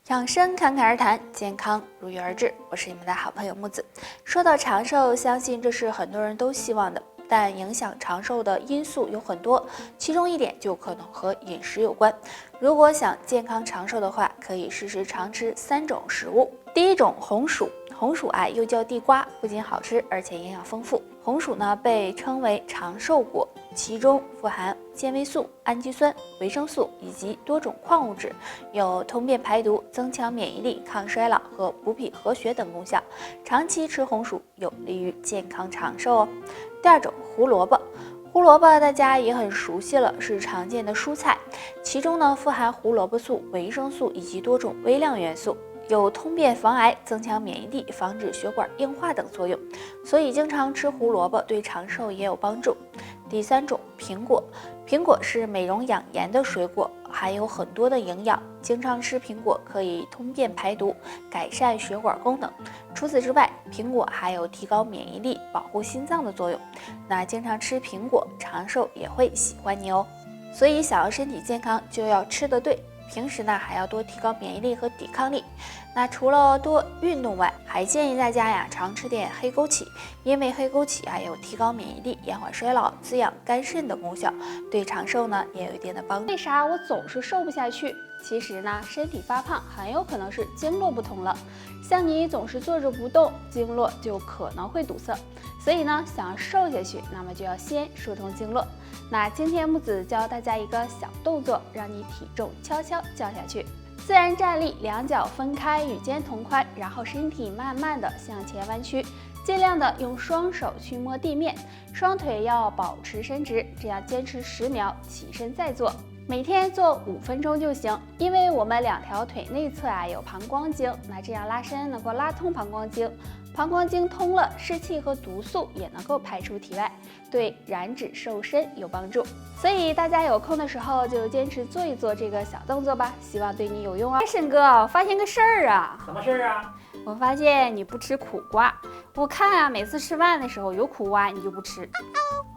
养生侃侃而谈，健康如约而至。我是你们的好朋友木子。说到长寿，相信这是很多人都希望的，但影响长寿的因素有很多，其中一点就可能和饮食有关。如果想健康长寿的话，可以试试常吃3种食物。第一种，红薯。红薯又叫地瓜，不仅好吃，而且营养丰富。红薯呢被称为长寿果，其中富含纤维素、氨基酸、维生素以及多种矿物质，有通便排毒、增强免疫力、抗衰老和补脾和血等功效。长期吃红薯有利于健康长寿哦。第二种，胡萝卜。胡萝卜大家也很熟悉了，是常见的蔬菜，其中呢富含胡萝卜素、维生素以及多种微量元素。有通便防癌、增强免疫力、防止血管硬化等作用，所以经常吃胡萝卜对长寿也有帮助。第三种，苹果。苹果是美容养颜的水果，含有很多的营养，经常吃苹果可以通便排毒，改善血管功能。除此之外，苹果还有提高免疫力、保护心脏的作用。那经常吃苹果，长寿也会喜欢你哦。所以想要身体健康，就要吃得对。平时呢还要多提高免疫力和抵抗力。那除了多运动外，还建议大家常吃点黑枸杞，因为黑枸杞有提高免疫力、延缓衰老、滋养肝肾的功效，对长寿呢也有一定的帮助。为啥我总是瘦不下去？其实呢，身体发胖很有可能是经络不通了。像你总是坐着不动，经络就可能会堵塞。所以呢，想要瘦下去，那么就要先疏通经络。那今天木子教大家一个小动作，让你体重悄悄降下去。自然站立，两脚分开，与肩同宽，然后身体慢慢的向前弯曲，尽量的用双手去摸地面，双腿要保持伸直，这样坚持10秒，起身再做。每天做5分钟就行，因为我们2条腿内侧有膀胱经，那这样拉伸能够拉通膀胱经，膀胱经通了，湿气和毒素也能够排出体外，对燃脂瘦身有帮助。所以大家有空的时候就坚持做一做这个小动作吧，希望对你有用啊。沈哥，我发现个事儿啊。什么事儿啊？我发现你不吃苦瓜，我看每次吃饭的时候有苦瓜你就不吃。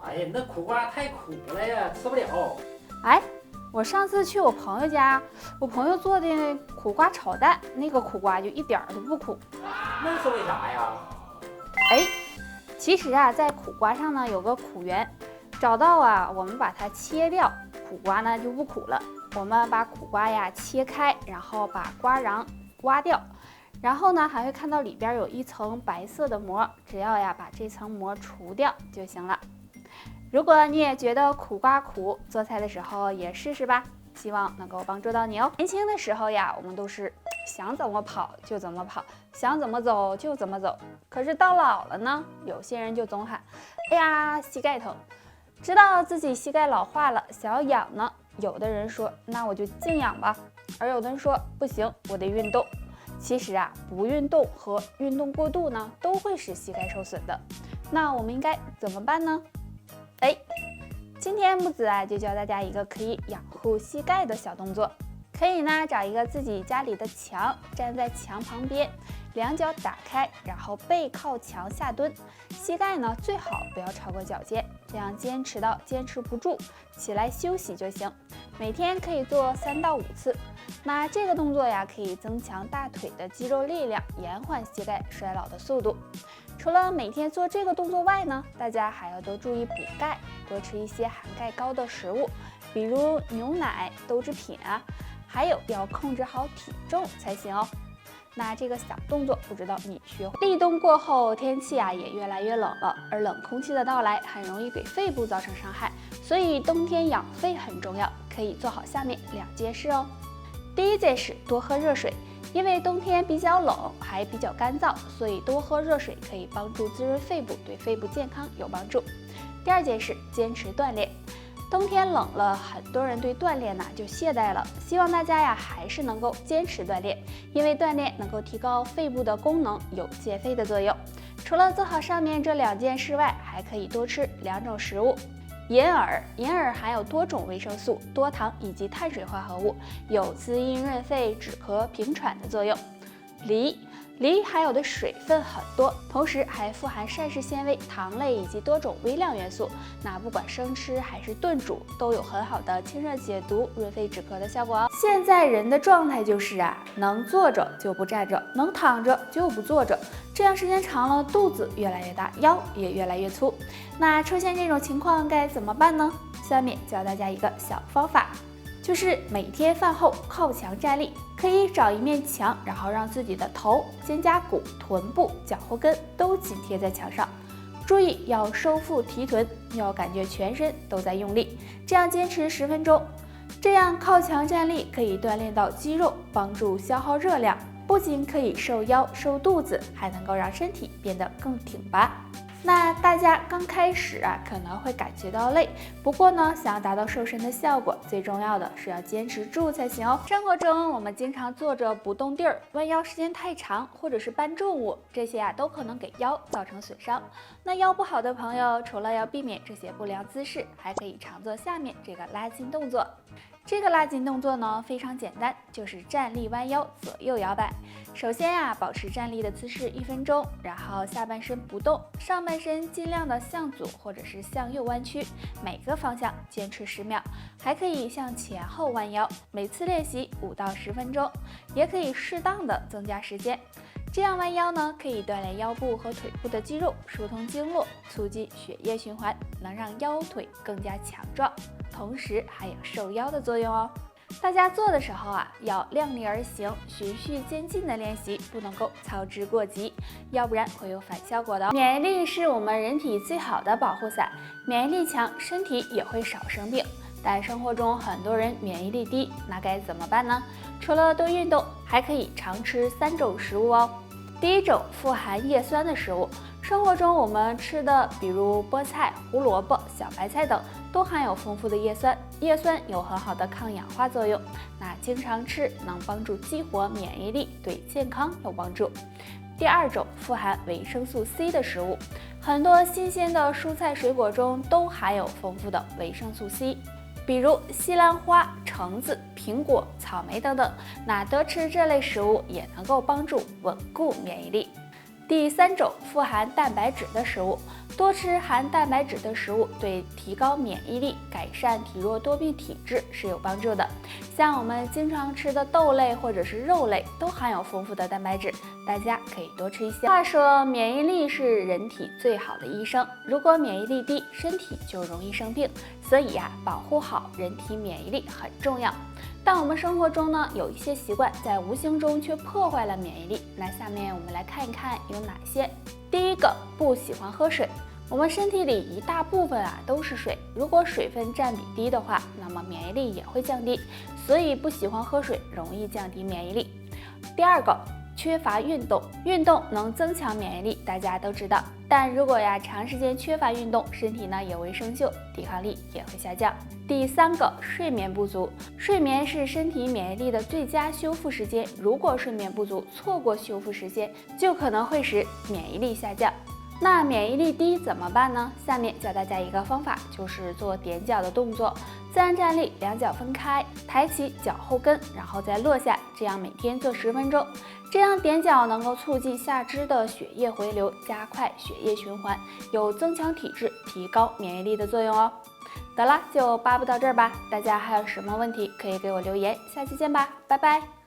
哎呀，那苦瓜太苦了呀，吃不了。我上次去我朋友家，我朋友做的苦瓜炒蛋，那个苦瓜就一点都不苦。那是为啥呀？其实在苦瓜上呢有个苦源，找到我们把它切掉，苦瓜呢就不苦了。我们把苦瓜切开，然后把瓜瓤挖掉，然后呢还会看到里边有一层白色的膜，只要把这层膜除掉就行了。如果你也觉得苦瓜苦，做菜的时候也试试吧，希望能够帮助到你哦。年轻的时候我们都是想怎么跑就怎么跑，想怎么走就怎么走。可是到老了呢，有些人就总喊，哎呀，膝盖疼。知道自己膝盖老化了，想要养呢，有的人说，那我就静养吧，而有的人说，不行，我得运动。其实不运动和运动过度呢，都会使膝盖受损的。那我们应该怎么办呢？今天木子就教大家一个可以养护膝盖的小动作。可以呢找一个自己家里的墙，站在墙旁边，两脚打开，然后背靠墙下蹲，膝盖呢最好不要超过脚尖，这样坚持到坚持不住，起来休息就行。每天可以做3到5次。那这个动作可以增强大腿的肌肉力量，延缓膝盖衰老的速度。除了每天做这个动作外呢，大家还要多注意补钙，多吃一些含钙高的食物，比如牛奶、豆制品还有要控制好体重才行哦。那这个小动作不知道你学会？立冬过后，天气也越来越冷了，而冷空气的到来很容易给肺部造成伤害，所以冬天养肺很重要，可以做好下面2件事哦。第一件事，多喝热水。因为冬天比较冷，还比较干燥，所以多喝热水可以帮助滋润肺部，对肺部健康有帮助。第2件事，坚持锻炼。冬天冷了，很多人对锻炼就懈怠了，希望大家还是能够坚持锻炼，因为锻炼能够提高肺部的功能，有健肺的作用。除了做好上面这2件事外，还可以多吃2种食物。银耳含有多种维生素、多糖以及碳水化合物，有滋阴润肺、止咳平喘的作用。梨梨含有的水分很多，同时还富含膳食纤维、糖类以及多种微量元素。那不管生吃还是炖煮，都有很好的清热解毒、润肺止咳的效果哦。现在人的状态就是能坐着就不站着，能躺着就不坐着，这样时间长了，肚子越来越大，腰也越来越粗。那出现这种情况该怎么办呢？下面教大家一个小方法。就是每天饭后靠墙站立，可以找一面墙，然后让自己的头、肩胛骨、臀部、脚后跟都紧贴在墙上。注意要收腹提臀，要感觉全身都在用力，这样坚持10分钟。这样靠墙站立可以锻炼到肌肉，帮助消耗热量，不仅可以瘦腰瘦肚子，还能够让身体变得更挺拔。那大家刚开始可能会感觉到累，不过呢，想要达到瘦身的效果，最重要的是要坚持住才行哦。生活中我们经常坐着不动地儿，弯腰时间太长，或者是搬重物，这些都可能给腰造成损伤。那腰不好的朋友，除了要避免这些不良姿势，还可以常做下面这个拉筋动作。这个拉筋动作呢非常简单，就是站立弯腰，左右摇摆。首先保持站立的姿势1分钟，然后下半身不动，上半身尽量的向左或者是向右弯曲，每个方向坚持10秒，还可以向前后弯腰，每次练习5到10分钟，也可以适当的增加时间。这样弯腰呢，可以锻炼腰部和腿部的肌肉，疏通经络，促进血液循环，能让腰腿更加强壮，同时还有瘦腰的作用哦。大家做的时候要量力而行，循序渐进的练习，不能够操之过急，要不然会有反效果的。免疫力是我们人体最好的保护伞，免疫力强，身体也会少生病。但生活中很多人免疫力低，那该怎么办呢？除了多运动，还可以常吃3种食物哦。第一种，富含叶酸的食物。生活中我们吃的，比如菠菜、胡萝卜、小白菜等，都含有丰富的叶酸。叶酸有很好的抗氧化作用，那经常吃能帮助激活免疫力，对健康有帮助。第二种，富含维生素 C 的食物。很多新鲜的蔬菜水果中都含有丰富的维生素 C。比如西兰花、橙子、苹果、草莓等等，那多吃这类食物也能够帮助稳固免疫力。第三种，富含蛋白质的食物。多吃含蛋白质的食物，对提高免疫力、改善体弱多病体质是有帮助的。像我们经常吃的豆类或者是肉类，都含有丰富的蛋白质，大家可以多吃一些。话说，免疫力是人体最好的医生，如果免疫力低，身体就容易生病。所以保护好人体免疫力很重要。但我们生活中呢，有一些习惯在无形中却破坏了免疫力。那下面我们来看一看有哪些。第一个，不喜欢喝水。我们身体里一大部分都是水，如果水分占比低的话，那么免疫力也会降低，所以不喜欢喝水容易降低免疫力。第二个，缺乏运动。运动能增强免疫力，大家都知道，但如果长时间缺乏运动，身体呢也会生锈，抵抗力也会下降。第三个，睡眠不足。睡眠是身体免疫力的最佳修复时间，如果睡眠不足，错过修复时间，就可能会使免疫力下降。那免疫力低怎么办呢？下面教大家一个方法，就是做踮脚的动作。自然站立，2脚分开，抬起脚后跟，然后再落下，这样每天做10分钟。这样踮脚能够促进下肢的血液回流，加快血液循环，有增强体质、提高免疫力的作用哦。得了，就巴不到这儿吧。大家还有什么问题可以给我留言，下期见吧，拜拜。